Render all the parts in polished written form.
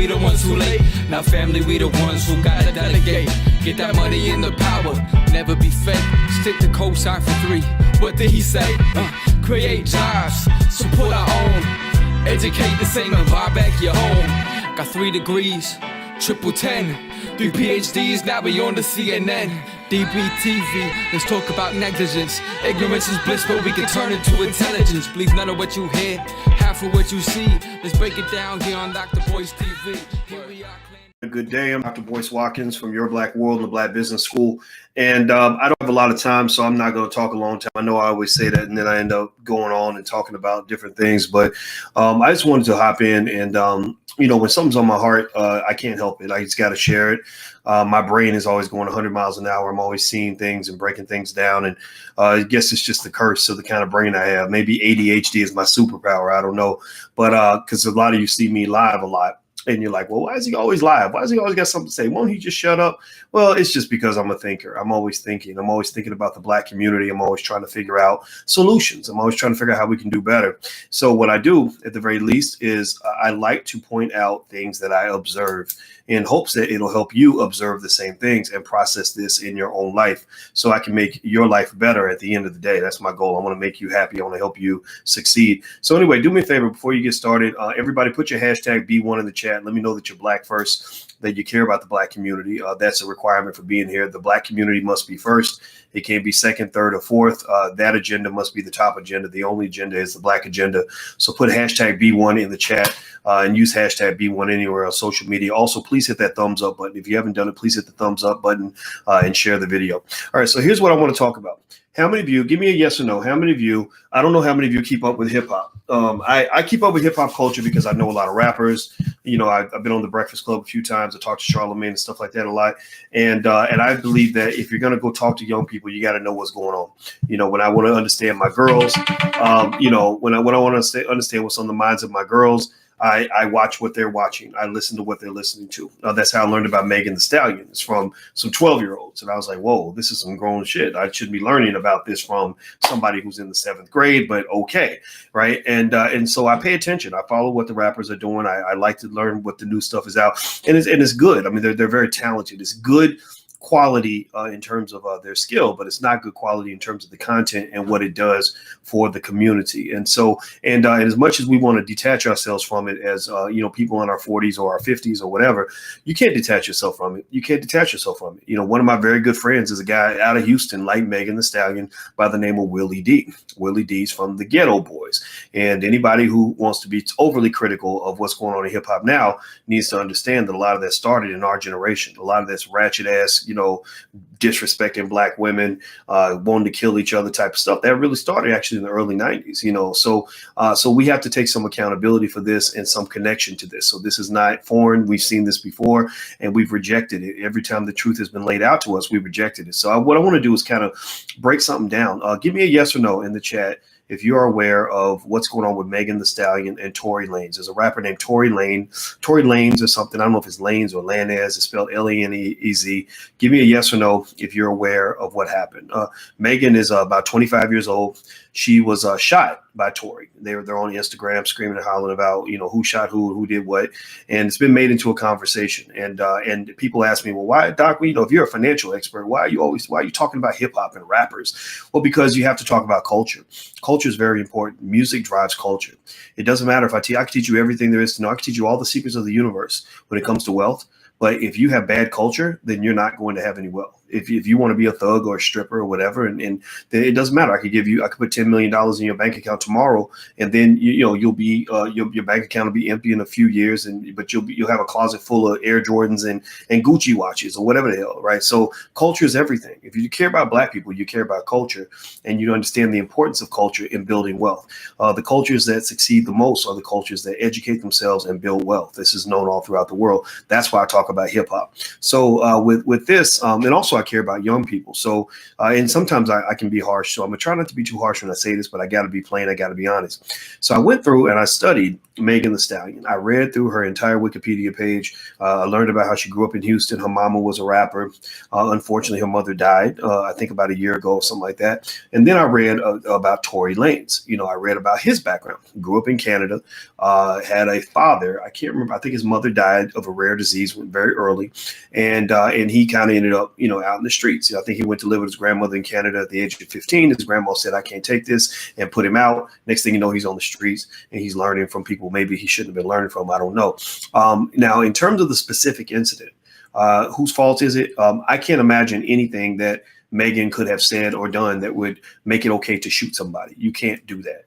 we the ones who late. Now family, we the ones who gotta delegate. Get that money in the power, never be fake. Stick to cosign for 3. What did he say? Create jobs, support our own. Educate the same and buy back your home. Got 3 degrees, triple 10. 3 PhDs, now we on the CNN. DBTV, let's talk about negligence. Ignorance is bliss, but we can turn it to intelligence. Believe none of what you hear, half of what you see. Let's break it down here on Dr. Boyce TV. Here we are. Good day. I'm Dr. Boyce Watkins from Your Black World and the Black Business School. And I don't have a lot of time, so I'm not going to talk a long time. I know I always say that, and then I end up going on and talking about different things. But I just wanted to hop in and, when something's on my heart, I can't help it. I just got to share it. My brain is always going 100 miles an hour. I'm always seeing things and breaking things down. And I guess it's just the curse of the kind of brain I have. Maybe ADHD is my superpower. I don't know. But because a lot of you see me live a lot. And you're like, well, why is he always live? Why does he always got something to say? Won't he just shut up? Well, it's just because I'm a thinker. I'm always thinking. I'm always thinking about the Black community. I'm always trying to figure out solutions. I'm always trying to figure out how we can do better. So what I do, at the very least, is I like to point out things that I observe in hopes that it'll help you observe the same things and process this in your own life so I can make your life better at the end of the day. That's my goal. I want to make you happy. I want to help you succeed. So anyway, do me a favor before you get started. Everybody put your hashtag B1 in the chat. Let me know that you're Black first, that you care about the Black community. That's a requirement for being here. The Black community must be first. It can't be second, third, or fourth. That agenda must be the top agenda. The only agenda is the Black agenda. So put hashtag B1 in the chat and use hashtag B1 anywhere on social media. Also, please hit that thumbs up button. If you haven't done it, please hit the thumbs up button and share the video. All right, so here's what I want to talk about. How many of you, give me a yes or no, how many of you, I don't know how many of you keep up with hip hop. I keep up with hip hop culture because I know a lot of rappers. You know, I've been on the Breakfast Club a few times. I talked to Charlamagne and stuff like that a lot. And I believe that if you're going to go talk to young people, you got to know what's going on. You know, when I want to understand my girls, when I want to understand what's on the minds of my girls, I watch what they're watching. I listen to what they're listening to. That's how I learned about Megan and Stallion. It's from some 12-year-olds. And I was like, whoa, this is some grown shit. I should be learning about this from somebody who's in the 7th grade, but okay. Right. And so I pay attention. I follow what the rappers are doing. I like to learn what the new stuff is out. And it's good. I mean, they're very talented. It's good quality in terms of their skill, but it's not good quality in terms of the content and what it does for the community. And so, and as much as we want to detach ourselves from it as, people in our 40s or our 50s or whatever, you can't detach yourself from it. You can't detach yourself from it. You know, one of my very good friends is a guy out of Houston, like Megan the Stallion, by the name of Willie D. Willie D's from the Ghetto Boys. And anybody who wants to be overly critical of what's going on in hip hop now needs to understand that a lot of that started in our generation. A lot of that's ratchet ass, disrespecting Black women, wanting to kill each other type of stuff. That really started actually in the early 90s, So we have to take some accountability for this and some connection to this. So this is not foreign. We've seen this before and we've rejected it. Every time the truth has been laid out to us, we've rejected it. So what I want to do is kind of break something down. Give me a yes or no in the chat if you are aware of what's going on with Megan the Stallion and Tory Lanez. There's a rapper named Tory Lanez or something. I don't know if it's Lanez or Lanez. It's spelled L-A-N-E-Z. Give me a yes or no if you're aware of what happened. Megan is about 25 years old. She was shot by Tory. They're on Instagram screaming and hollering about, who shot who did what. And it's been made into a conversation. And people ask me, well, why, Doc, if you're a financial expert, why are you talking about hip hop and rappers? Well, because you have to talk about culture. Culture is very important. Music drives culture. It doesn't matter if I can teach you everything there is to know. I can teach you all the secrets of the universe when it comes to wealth. But if you have bad culture, then you're not going to have any wealth. If you want to be a thug or a stripper or whatever, and then it doesn't matter. I could put $10 million in your bank account tomorrow, and then you'll be your bank account will be empty in a few years, but you'll have a closet full of Air Jordans and Gucci watches or whatever the hell, right? So culture is everything. If you care about Black people, you care about culture, and you understand the importance of culture in building wealth. The cultures that succeed the most are the cultures that educate themselves and build wealth. This is known all throughout the world. That's why I talk about hip hop. So with this, and also also I care about young people. So, and sometimes I can be harsh. So I'm gonna try not to be too harsh when I say this, but I got to be plain. I got to be honest. So I went through and I studied Megan the Stallion. I read through her entire Wikipedia page. I learned about how she grew up in Houston. Her mama was a rapper. Unfortunately, her mother died, I think about a year ago or something like that. And then I read about Tory Lanez. I read about his background. Grew up in Canada, had a father. I can't remember. I think his mother died of a rare disease very early. And he kind of ended up, out in the streets. I think he went to live with his grandmother in Canada at the age of 15. His grandma said, I can't take this, and put him out. Next thing you know, he's on the streets and he's learning from people maybe he shouldn't have been learning from. I don't know. Now, in terms of the specific incident, whose fault is it? I can't imagine anything that Megan could have said or done that would make it okay to shoot somebody. You can't do that.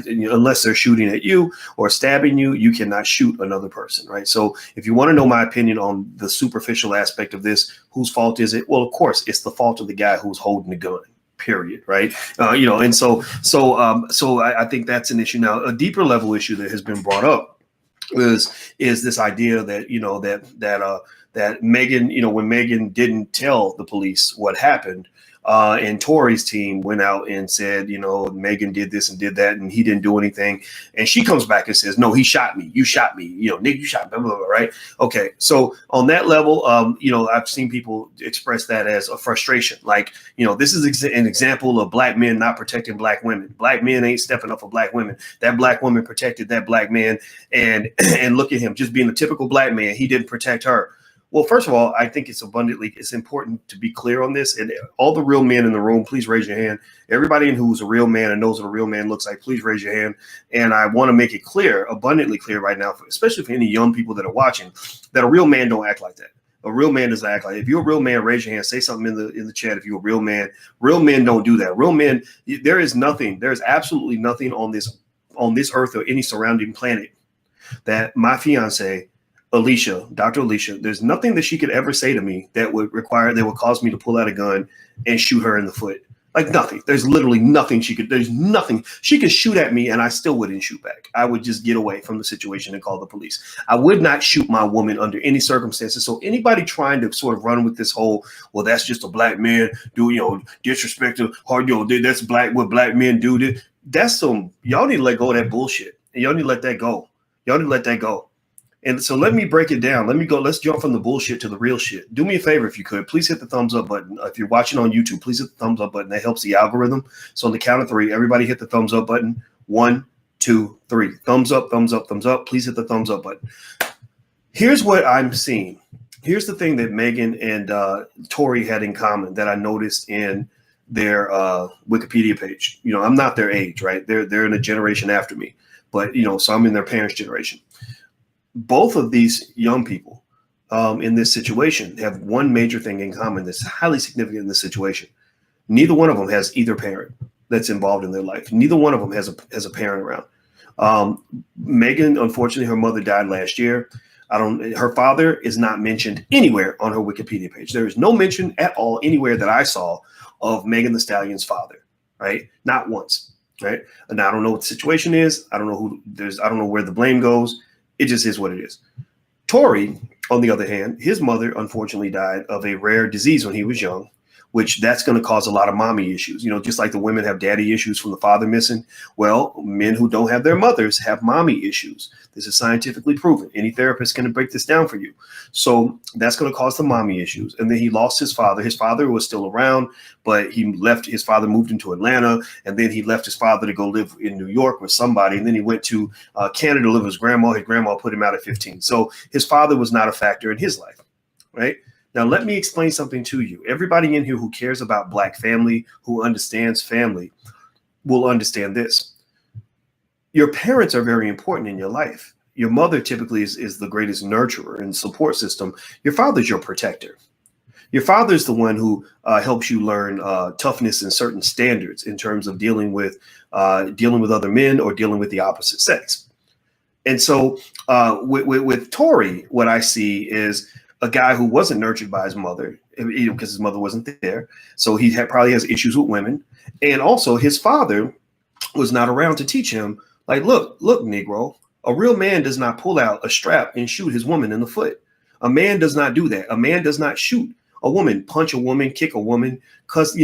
Unless they're shooting at you or stabbing you, you cannot shoot another person, right? So if you want to know my opinion on the superficial aspect of this, whose fault is it? Well, of course, it's the fault of the guy who's holding the gun. Period. Right. And so I think that's an issue. Now, a deeper level issue that has been brought up is this idea that that Megan, when Megan didn't tell the police what happened, and Tory's team went out and said, Megan did this and did that, and he didn't do anything. And she comes back and says, no, he shot me. You shot me. Nick, you shot me. Blah, blah, blah, right. Okay. So on that level, I've seen people express that as a frustration. Like, this is an example of black men not protecting black women. Black men ain't stepping up for black women. That black woman protected that black man. And look at him just being a typical black man. He didn't protect her. Well, first of all, I think it's important to be clear on this. And all the real men in the room, please raise your hand. Everybody who's a real man and knows what a real man looks like, please raise your hand. And I want to make it clear, abundantly clear right now, especially for any young people that are watching, that a real man don't act like that. A real man doesn't act like that. If you're a real man, raise your hand, say something in the chat. If you're a real men don't do that. Real men, there is absolutely nothing on this earth or any surrounding planet that my fiance, Dr. Alicia, there's nothing that she could ever say to me that would cause me to pull out a gun and shoot her in the foot. Like nothing. There's literally nothing there's nothing. She could shoot at me and I still wouldn't shoot back. I would just get away from the situation and call the police. I would not shoot my woman under any circumstances. So anybody trying to sort of run with this whole, well, that's just a black man disrespect or, that's what black men do. That's y'all need to let go of that bullshit. And y'all need to let that go. And so let me break it down. Let's jump from the bullshit to the real shit. Do me a favor, if you could, please hit the thumbs up button. If you're watching on YouTube, please hit the thumbs up button. That helps the algorithm. So on the count of three, everybody hit the thumbs up button. 1, 2, 3. Thumbs up, thumbs up, thumbs up. Please hit the thumbs up button. Here's what I'm seeing. Here's the thing that Megan and Tory had in common that I noticed in their Wikipedia page. I'm not their age, right? They're in a generation after me, but so I'm in their parents' generation. Both of these young people in this situation have one major thing in common that's highly significant in this situation. Neither one of them has either parent that's involved in their life. Neither one of them has a parent around. Megan, unfortunately, her mother died last year. Her father is not mentioned anywhere on her Wikipedia page. There is no mention at all anywhere that I saw of Megan Thee Stallion's father, right? Not once, right? And I don't know what the situation is. I don't know where the blame goes. It just is what it is. Tory, on the other hand, his mother unfortunately died of a rare disease when he was young, which that's going to cause a lot of mommy issues. Just like the women have daddy issues from the father missing. Well, men who don't have their mothers have mommy issues. This is scientifically proven. Any therapist can break this down for you. So that's going to cause the mommy issues. And then he lost his father. His father was still around, but his father moved into Atlanta. And then he left his father to go live in New York with somebody. And then he went to Canada to live with his grandma. His grandma put him out at 15. So his father was not a factor in his life, right? Now, let me explain something to you. Everybody in here who cares about Black family, who understands family, will understand this. Your parents are very important in your life. Your mother typically is the greatest nurturer and support system. Your father's your protector. Your father's the one who helps you learn toughness and certain standards in terms of dealing with other men or dealing with the opposite sex. And so with Tory, what I see is a guy who wasn't nurtured by his mother, because his mother wasn't there. So he probably has issues with women. And also his father was not around to teach him, like, look, Negro, a real man does not pull out a strap and shoot his woman in the foot. A man does not do that. A man does not shoot a woman, punch a woman, kick a woman, cause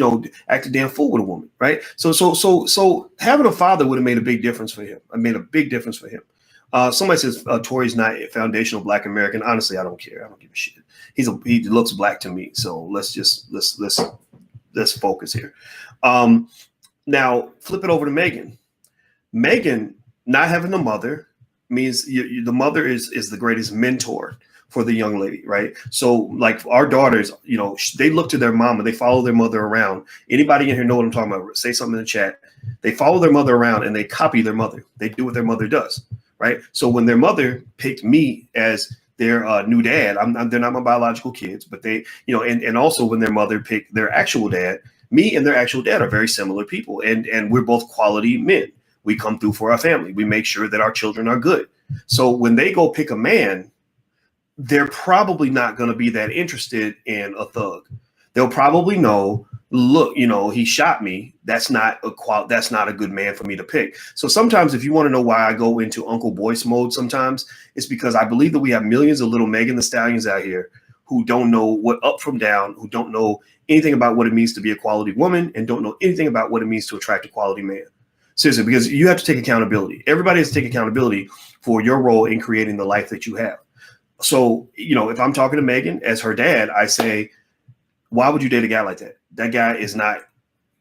act a damn fool with a woman, right? So having a father would have made a big difference for him. Somebody says Tory's not a foundational Black American. Honestly, I don't care. I don't give a shit. He looks black to me. So let's focus here. Now flip it over to Megan. Megan not having a mother means the mother is the greatest mentor for the young lady, right? So like our daughters, they look to their mama, they follow their mother around. Anybody in here know what I'm talking about? Say something in the chat. They follow their mother around and they copy their mother. They do what their mother does, right? So when their mother picked me as their new dad, they're not my biological kids, but they, and also when their mother picked their actual dad, me and their actual dad are very similar people. And we're both quality men. We come through for our family. We make sure that our children are good. So when they go pick a man, they're probably not going to be that interested in a thug. They'll probably know, look, he shot me. That's not a good man for me to pick. So sometimes if you want to know why I go into Uncle Boyce mode, sometimes it's because I believe that we have millions of little Megan the Stallions out here who don't know what up from down, who don't know anything about what it means to be a quality woman and don't know anything about what it means to attract a quality man. Seriously, because you have to take accountability. Everybody has to take accountability for your role in creating the life that you have. So, if I'm talking to Megan as her dad, I say, why would you date a guy like that? That guy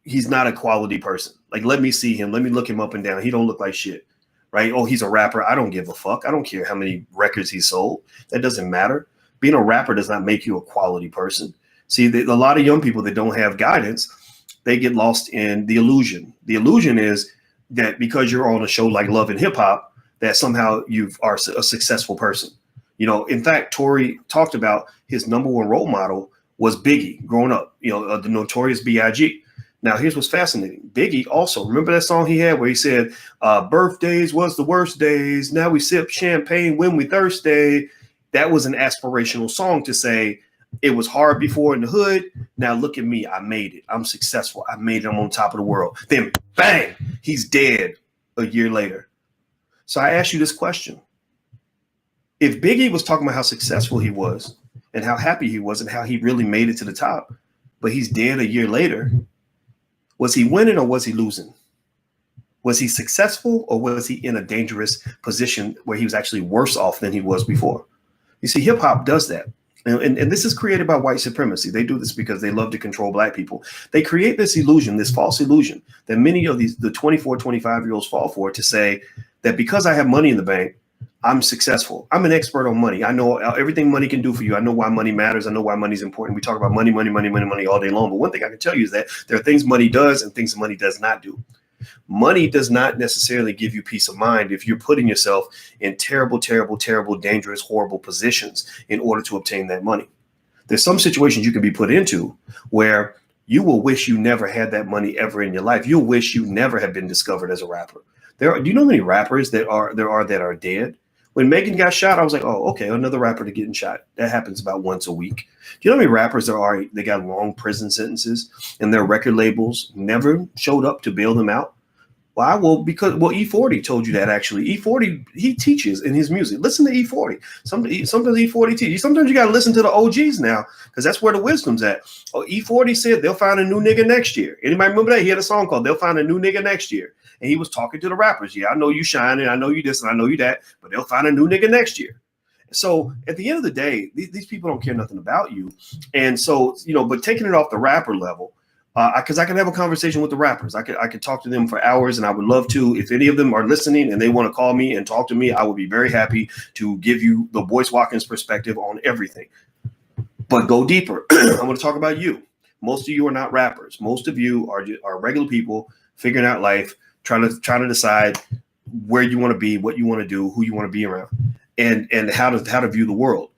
he's not a quality person. Like, let me see him. Let me look him up and down. He don't look like shit, right? Oh, he's a rapper. I don't give a fuck. I don't care how many records he sold. That doesn't matter. Being a rapper does not make you a quality person. See, a lot of young people that don't have guidance, they get lost in the illusion. The illusion is that because you're on a show like Love and Hip Hop, that somehow you are a successful person. In fact, Tory talked about his number one role model was Biggie growing up, the notorious B.I.G. Now, here's what's fascinating. Biggie also, remember that song he had where he said, birthdays was the worst days. Now we sip champagne when we thirsty. That was an aspirational song to say it was hard before in the hood. Now look at me. I made it. I'm successful. I made it. I'm on top of the world. Then bang, he's dead a year later. So I ask you this question. If Biggie was talking about how successful he was and how happy he was and how he really made it to the top, but he's dead a year later, was he winning or was he losing? Was he successful or was he in a dangerous position where he was actually worse off than he was before? You see, hip hop does that. And this is created by white supremacy. They do this because they love to control Black people. They create this illusion, this false illusion that many of the 24, 25-year-olds fall for, to say that because I have money in the bank, I'm successful. I'm an expert on money. I know everything money can do for you. I know why money matters. I know why money is important. We talk about money all day long. But one thing I can tell you is that there are things money does and things money does not do. Money does not necessarily give you peace of mind if you're putting yourself in terrible, dangerous, horrible positions in order to obtain that money. There's some situations you can be put into where you will wish you never had that money ever in your life. You'll wish you never had been discovered as a rapper. Do you know how many rappers that are dead? When Megan got shot, I was like, oh, okay, another rapper to getting shot. That happens about once a week. Do you know how many rappers they got long prison sentences and their record labels never showed up to bail them out? Why? Well, because E40 told you that actually. E40, he teaches in his music. Listen to E40. Sometimes E40 teaches. Sometimes you got to listen to the OGs now because that's where the wisdom's at. Oh, E40 said they'll find a new nigga next year. Anybody remember that? He had a song called They'll Find a New Nigga Next Year. And he was talking to the rappers. Yeah, I know you shining. I know you this and I know you that, but they'll find a new nigga next year. So at the end of the day, these people don't care nothing about you. And so, but taking it off the rapper level, because I can have a conversation with the rappers. I could talk to them for hours and I would love to. If any of them are listening and they want to call me and talk to me, I would be very happy to give you the Boyce Watkins perspective on everything. But go deeper. I want to talk about you. Most of you are not rappers. Most of you are regular people figuring out life, trying to decide where you want to be, what you want to do, who you want to be around, and how to view the world.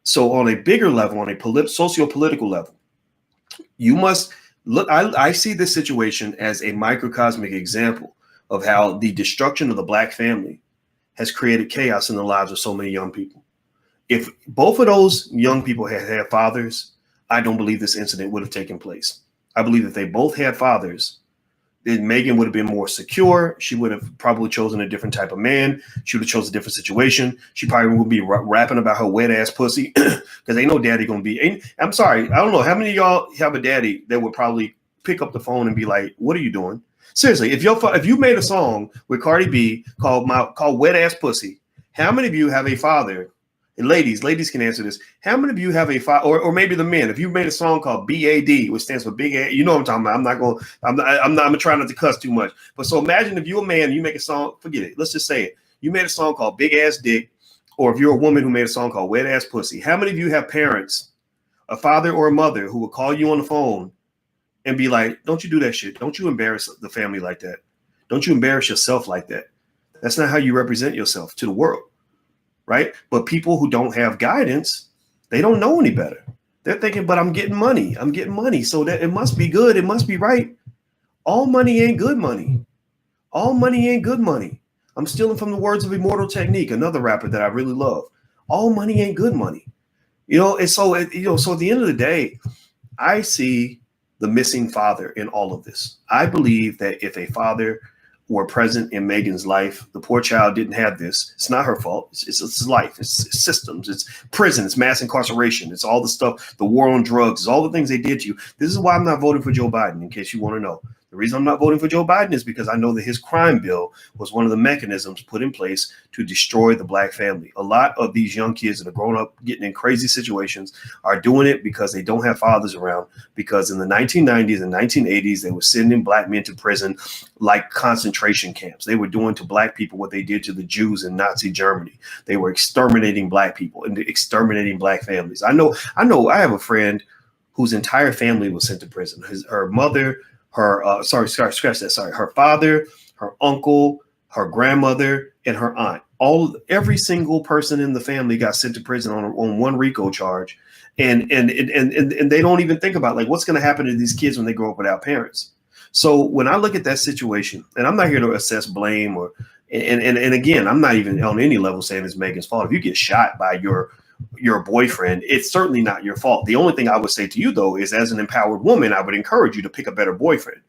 So on a bigger level, on a socio-political level, you must look. I see this situation as a microcosmic example of how the destruction of the Black family has created chaos in the lives of so many young people. If both of those young people had fathers, I don't believe this incident would have taken place. I believe if they both had fathers, Megan would have been more secure. She would have probably chosen a different type of man. She would have chosen a different situation. She probably would be rapping about her wet ass pussy because ain't no daddy gonna be. I'm sorry, I don't know how many of y'all have a daddy that would probably pick up the phone and be like, "What are you doing?" Seriously, if you made a song with Cardi B called "Wet Ass Pussy," how many of you have a father? And ladies can answer this. How many of you have a father, or maybe the men? If you made a song called BAD, which stands for Big A, you know what I'm talking about. I'm gonna try not to cuss too much. But so imagine if you're a man and you make a song, forget it. Let's just say it. You made a song called Big Ass Dick, or if you're a woman who made a song called Wet Ass Pussy. How many of you have parents, a father or a mother, who will call you on the phone and be like, "Don't you do that shit. Don't you embarrass the family like that. Don't you embarrass yourself like that. That's not how you represent yourself to the world." Right? But people who don't have guidance, they don't know any better. They're thinking, but I'm getting money. So that it must be good. It must be right. All money ain't good money. All money ain't good money. I'm stealing from the words of Immortal Technique, another rapper that I really love. All money ain't good money. And so at the end of the day, I see the missing father in all of this. I believe that if a father were present in Megan's life, the poor child didn't have this. It's not her fault. It's life. It's systems. It's prison. It's mass incarceration. It's all the stuff, the war on drugs. It's all the things they did to you. This is why I'm not voting for Joe Biden, in case you want to know. The reason I'm not voting for Joe Biden is because I know that his crime bill was one of the mechanisms put in place to destroy the black family. A lot of these young kids that are growing up getting in crazy situations are doing it because they don't have fathers around. Because in the 1990s and 1980s, they were sending black men to prison like concentration camps. They were doing to black people what they did to the Jews in Nazi Germany. They were exterminating black people and exterminating black families. I have a friend whose entire family was sent to prison. Her mother, her father, her uncle, her grandmother, and her aunt. Every single person in the family got sent to prison on one RICO charge. And they don't even think about like what's going to happen to these kids when they grow up without parents. So when I look at that situation, and I'm not here to assess blame and again, I'm not even on any level saying it's Megan's fault. If you get shot by your boyfriend, it's certainly not your fault. The only thing I would say to you, though, is as an empowered woman, I would encourage you to pick a better boyfriend,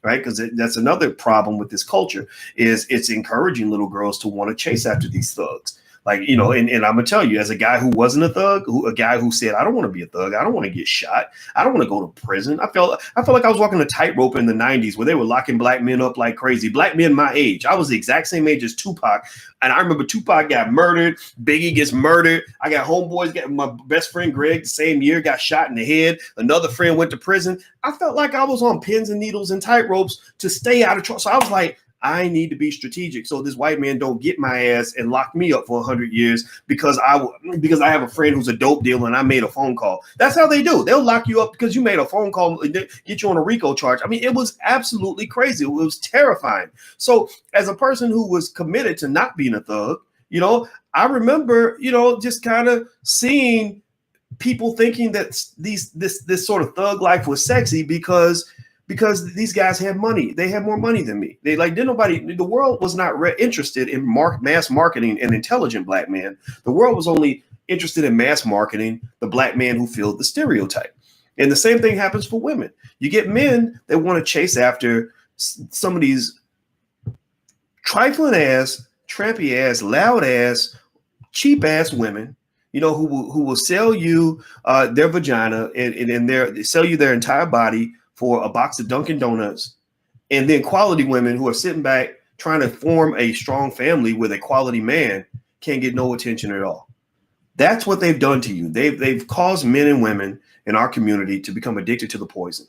right? Because that's another problem with this culture is it's encouraging little girls to want to chase after these thugs. Like, and I'm going to tell you, as a guy who wasn't a thug, a guy who said, I don't want to be a thug. I don't want to get shot. I don't want to go to prison. I felt like I was walking a tightrope in the 90s where they were locking black men up like crazy. Black men my age. I was the exact same age as Tupac. And I remember Tupac got murdered. Biggie gets murdered. I got homeboys, my best friend Greg the same year got shot in the head. Another friend went to prison. I felt like I was on pins and needles and tightropes to stay out of trouble. So I was like, I need to be strategic so this white man don't get my ass and lock me up for 100 years because I have a friend who's a dope dealer and I made a phone call. That's how they do. They'll lock you up because you made a phone call and get you on a RICO charge. I mean, it was absolutely crazy. It was terrifying. So as a person who was committed to not being a thug, I remember, just kind of seeing people thinking that this sort of thug life was sexy because these guys had money. They had more money than me. The world was not interested in mass marketing an intelligent black man. The world was only interested in mass marketing the black man who filled the stereotype. And the same thing happens for women. You get men that want to chase after some of these trifling ass, trampy ass, loud ass, cheap ass women, who will sell you their vagina and sell you their entire body for a box of Dunkin' Donuts, and then quality women who are sitting back trying to form a strong family with a quality man can't get no attention at all. That's what they've done to you. They've caused men and women in our community to become addicted to the poison.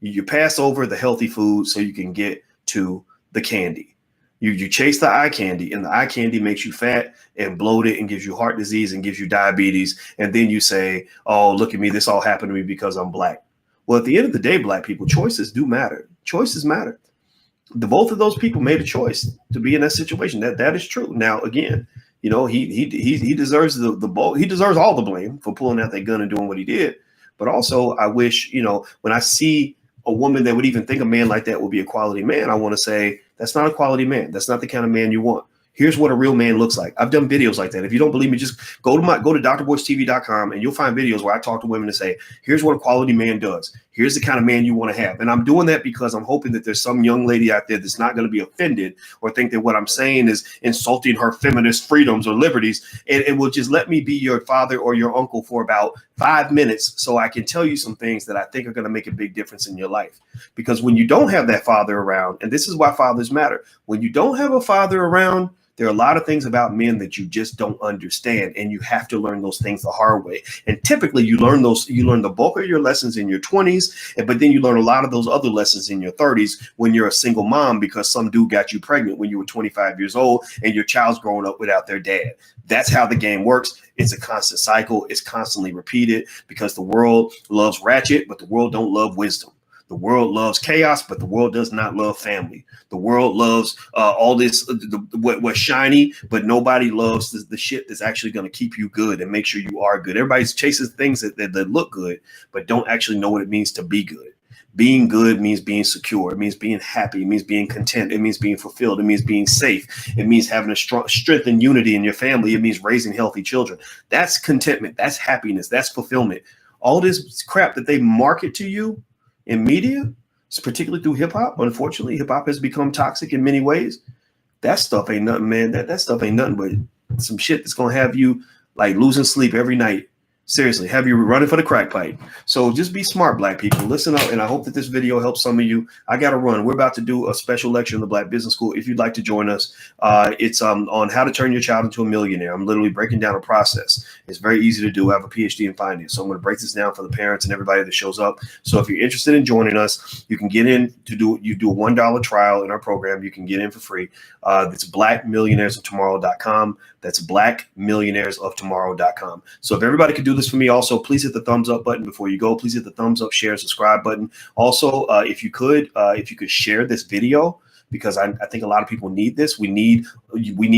You pass over the healthy food so you can get to the candy. You chase the eye candy, and the eye candy makes you fat and bloated and gives you heart disease and gives you diabetes. And then you say, oh, look at me. This all happened to me because I'm black. Well, at the end of the day, black people, choices do matter. Choices matter. Both of those people made a choice to be in that situation. That is true. Now, again, he deserves he deserves all the blame for pulling out that gun and doing what he did. But also, I wish, when I see a woman that would even think a man like that would be a quality man, I want to say that's not a quality man. That's not the kind of man you want. Here's what a real man looks like. I've done videos like that. If you don't believe me, just go to drboystv.com and you'll find videos where I talk to women and say, here's what a quality man does. Here's the kind of man you want to have. And I'm doing that because I'm hoping that there's some young lady out there that's not going to be offended or think that what I'm saying is insulting her feminist freedoms or liberties, and will just let me be your father or your uncle for about 5 minutes so I can tell you some things that I think are going to make a big difference in your life. Because when you don't have that father around, and this is why fathers matter, when you don't have a father around, there are a lot of things about men that you just don't understand, and you have to learn those things the hard way. And typically you learn the bulk of your lessons in your 20s, but then you learn a lot of those other lessons in your 30s when you're a single mom because some dude got you pregnant when you were 25 years old and your child's growing up without their dad. That's how the game works. It's a constant cycle. It's constantly repeated because the world loves ratchet, but the world don't love wisdom. The world loves chaos, but the world does not love family. The world loves all this, what's shiny, but nobody loves the shit that's actually going to keep you good and make sure you are good. Everybody chases things that look good, but don't actually know what it means to be good. Being good means being secure. It means being happy. It means being content. It means being fulfilled. It means being safe. It means having a strong strength and unity in your family. It means raising healthy children. That's contentment. That's happiness. That's fulfillment. All this crap that they market to you in media, particularly through hip hop. Unfortunately, hip hop has become toxic in many ways. That stuff ain't nothing, man. That stuff ain't nothing but some shit that's going to have you like losing sleep every night. Seriously, have you running for the crack pipe. So just be smart, black people. Listen up, and I hope that this video helps some of you. I got to run. We're about to do a special lecture in the Black Business School. If you'd like to join us, it's on how to turn your child into a millionaire. I'm literally breaking down a process. It's very easy to do. I have a PhD in finance, so I'm going to break this down for the parents and everybody that shows up. So if you're interested in joining us, you can get in to do a $1 trial in our program. You can get in for free. It's blackmillionairesoftomorrow.com. That's blackmillionairesoftomorrow.com. So if everybody could do this for me also, please hit the thumbs up button before you go. Please hit the thumbs up, share, subscribe button. Also, if you could share this video, because I think a lot of people need this. We need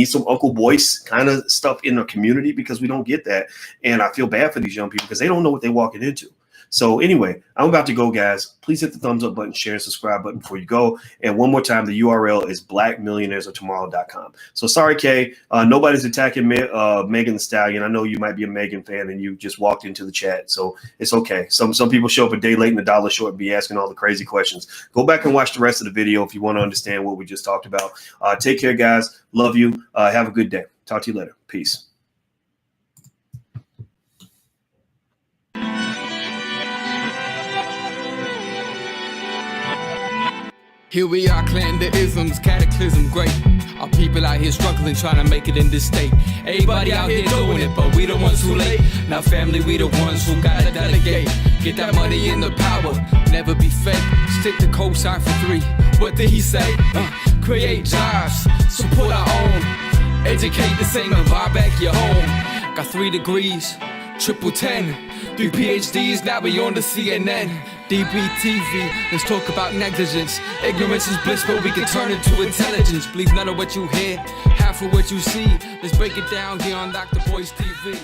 some Uncle Boyce kind of stuff in the community because we don't get that. And I feel bad for these young people because they don't know what they're walking into. So anyway, I'm about to go, guys. Please hit the thumbs up button, share, and subscribe button before you go. And one more time, the URL is blackmillionairesoftomorrow.com. So sorry, Kay. Nobody's attacking Megan the Stallion. I know you might be a Megan fan and you just walked into the chat. So it's okay. Some people show up a day late and $1 short and be asking all the crazy questions. Go back and watch the rest of the video if you want to understand what we just talked about. Take care, guys. Love you. Have a good day. Talk to you later. Peace. Here we are, clan the isms, cataclysm, great. Our people out here struggling, trying to make it in this state. Everybody out here doing it, but we the ones who late. Now family, we the ones who gotta delegate. Get that money in the power, never be fake. Stick to cosign for 3. What did he say? Create jobs, support our own. Educate the same and buy back your home. Got 3 degrees, triple 10. 3 PhDs, now we on the CNN. DBTV, let's talk about negligence. Ignorance is bliss, but we can turn it to intelligence. Believe none of what you hear, half of what you see. Let's break it down here on Dr. Boyce TV.